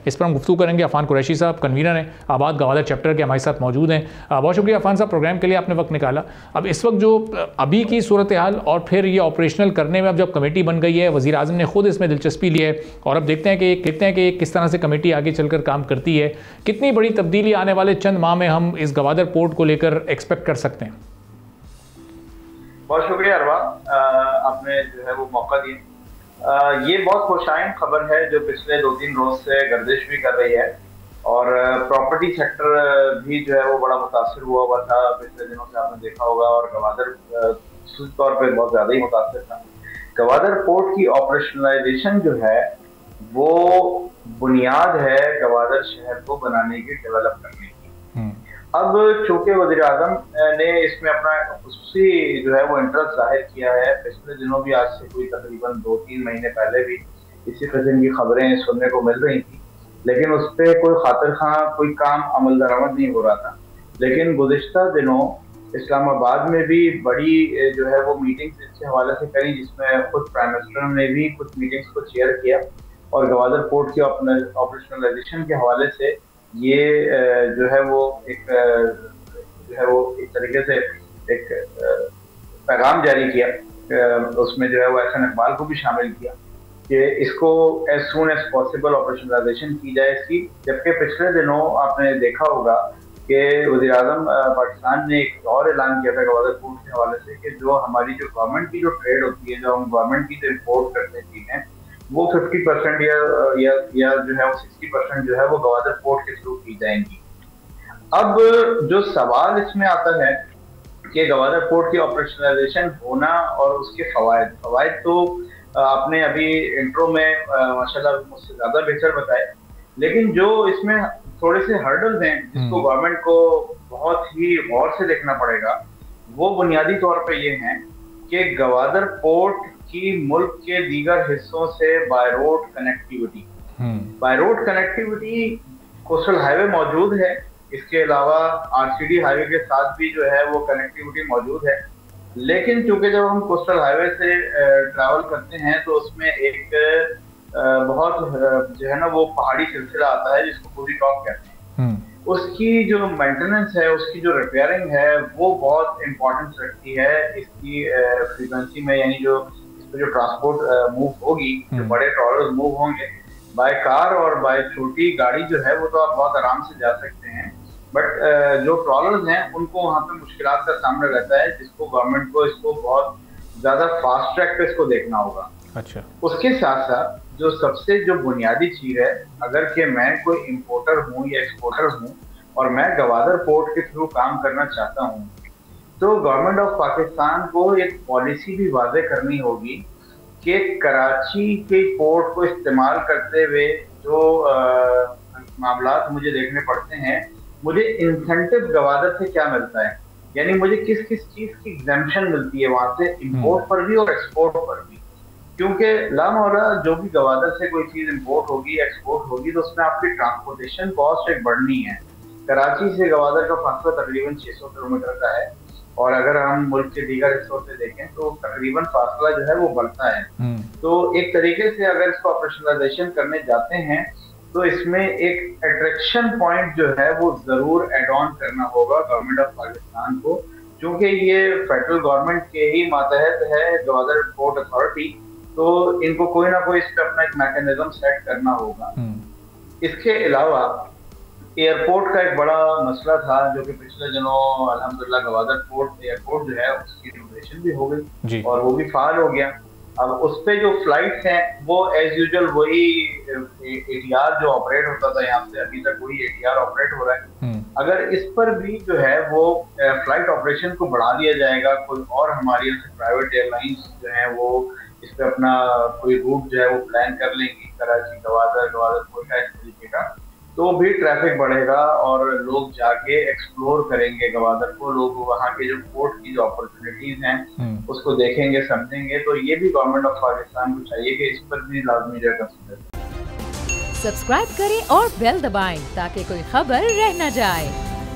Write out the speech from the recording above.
इस पर हम गुफ्तगू करेंगे। अफान कुरैशी साहब कन्वीनर हैं आबाद गवादर चैप्टर के, हमारे साथ मौजूद हैं। बहुत शुक्रिया अफान साहब, प्रोग्राम के लिए आपने वक्त निकाला। अब इस वक्त जो अभी की सूरत हाल और फिर ये ऑपरेशनल करने में अब जब कमेटी बन गई है, वज़ीर आज़म ने खुद इसमें दिलचस्पी ली है और अब देखते हैं कि किस तरह से कमेटी आगे चलकर काम करती है, कितनी बड़ी तब्दीली आने वाले चंद माह में हम इस गवादर पोर्ट को लेकर एक्सपेक्ट कर सकते हैं। बहुत शुक्रिया अरवा, आपने जो है वो मौका दिया। ये बहुत खुशाइन खबर है जो पिछले 2-3 रोज से गर्दिश भी कर रही है और प्रॉपर्टी सेक्टर भी जो है वो बड़ा मुतासिर हुआ था पिछले दिनों से, आपने देखा होगा। और गवादर तौर पे बहुत ज्यादा ही मुतासिर था। गवादर पोर्ट की ऑपरेशनलाइजेशन जो है वो बुनियाद है गवादर शहर को बनाने की, डेवलप करने की। अब चूंकि वज़ीर आज़म ने इसमें अपना खुसूसी जो है वो इंटरेस्ट जाहिर किया है, पिछले दिनों भी, आज से कोई तकरीबन 2-3 महीने पहले भी इसी किस्म की खबरें सुनने को मिल रही थी, लेकिन उस पर कोई खातिर खां कोई काम अमल दरामद नहीं हो रहा था। लेकिन गुज़िश्ता दिनों इस्लामाबाद में भी बड़ी जो है वो मीटिंग्स इसके हवाले से करी, जिसमें खुद प्राइम मिनिस्टर ने भी कुछ मीटिंग्स को चेयर किया और गवादर पोर्ट की ऑपरेशनलाइजेशन के हवाले से ये जो है वो एक तरीके से एक पैगाम जारी किया। उसमें जो है वो एहसन इकबाल को भी शामिल किया कि इसको as soon as possible operationalisation की जाए इसकी। जबकि पिछले दिनों आपने देखा होगा कि वज़ीर आज़म पाकिस्तान ने एक और ऐलान किया था गवादर पोर्ट के हवाले से कि जो हमारी जो गवर्नमेंट की जो ट्रेड होती है, जो हम गवर्नमेंट की जो इम्पोर्ट करते हैं चीजें, वो 50% या जो है वो 60% जो है वो गवादर पोर्ट के थ्रू की जाएंगी। अब जो सवाल इसमें आता है कि गवादर पोर्ट की ऑपरेशनलाइजेशन होना और उसके फवायद तो आपने अभी इंट्रो में माशाल्लाह मुझसे ज्यादा बेहतर बताए, लेकिन जो इसमें थोड़े से हर्डल्स हैं जिसको गवर्नमेंट को बहुत ही गौर से देखना पड़ेगा, वो बुनियादी तौर पे ये हैं कि गवादर पोर्ट की मुल्क के दीगर हिस्सों से by road connectivity coastal highway मौजूद है। इसके अलावा आरसीडी हाईवे के साथ भी जो है वो कनेक्टिविटी मौजूद है। लेकिन चूंकि जब हम कोस्टल हाईवे से ट्रैवल करते हैं तो उसमें एक बहुत जो है ना वो पहाड़ी सिलसिला आता है जिसको पूरी टॉप कहते हैं। उसकी जो मेंटेनेंस है, उसकी जो रिपेयरिंग है, वो बहुत इंपॉर्टेंस रखती है इसकी फ्रीक्वेंसी में। यानी जो जो ट्रांसपोर्ट मूव होगी, जो बड़े ट्रॉलर्स मूव होंगे बाय कार और बाय छोटी गाड़ी जो है वो तो आप बहुत आराम से जा सकते हैं, बट जो ट्रॉलर्स हैं उनको वहाँ पे मुश्किलात का सामना रहता है, जिसको गवर्नमेंट को इसको बहुत ज्यादा फास्ट ट्रैक पे इसको देखना होगा। अच्छा, उसके साथ साथ जो सबसे जो बुनियादी चीज है, अगर कि मैं कोई इम्पोर्टर हूँ या एक्सपोर्टर हूँ और मैं गवादर पोर्ट के थ्रू काम करना चाहता हूँ, तो गवर्नमेंट ऑफ पाकिस्तान को एक पॉलिसी भी वाज़े करनी होगी कि कराची के पोर्ट को इस्तेमाल करते हुए जो मामलात मुझे देखने पड़ते हैं, मुझे इंसेंटिव गवादर से क्या मिलता है, यानी मुझे किस किस चीज की एग्जेम्पशन मिलती है वहां से, इम्पोर्ट पर भी और एक्सपोर्ट पर भी। क्योंकि लामौला जो भी गवादर से कोई चीज इम्पोर्ट होगी, एक्सपोर्ट होगी, तो उसमें आपकी ट्रांसपोर्टेशन कॉस्ट एक बढ़नी है। कराची से गवादर का फासला तकरीबन 600 किलोमीटर का है और अगर हम मुल्क के दीगर हिस्सों से देखें तो तकरीबन फासला जो है वो बढ़ता है। तो एक तरीके से अगर इसको ऑपरेशनलाइजेशन करने जाते हैं तो इसमें एक अट्रैक्शन पॉइंट जो है वो जरूर एड ऑन करना होगा गवर्नमेंट ऑफ पाकिस्तान को, क्योंकि ये फेडरल गवर्नमेंट के ही मातहत है गवादर पोर्ट अथॉरिटी, तो इनको कोई ना कोई इस पर अपना एक मैकेनिज्म सेट करना होगा। इसके अलावा एयरपोर्ट का एक बड़ा मसला था जो कि पिछले दिनों अल्हम्दुलिल्लाह गवादर पोर्ट एयरपोर्ट जो है उसकी इनोग्रेशन भी हो गई और वो भी फाल हो गया। अब उस पे जो फ्लाइट्स हैं वो एज यूजुअल वही एटीआर जो ऑपरेट होता था यहाँ से, अभी तक वही एटीआर ऑपरेट हो रहा है। अगर इस पर भी जो है वो फ्लाइट ऑपरेशन को बढ़ा दिया जाएगा, कोई और हमारी प्राइवेट एयरलाइंस जो है वो इस पे अपना कोई रूट जो है वो प्लान कर लेंगी, कराची गवादर कोयटा इस तरीके का, तो भी ट्रैफिक बढ़ेगा और लोग जाके एक्सप्लोर करेंगे गवादर को, लोग वहाँ के जो पोर्ट की जो अपॉर्चुनिटीज हैं उसको देखेंगे, समझेंगे। तो ये भी गवर्नमेंट ऑफ पाकिस्तान को चाहिए कि इस पर भी लाजमी जो कंसिडर। सब्सक्राइब करें और बेल दबाएं ताकि कोई खबर रह न जाए।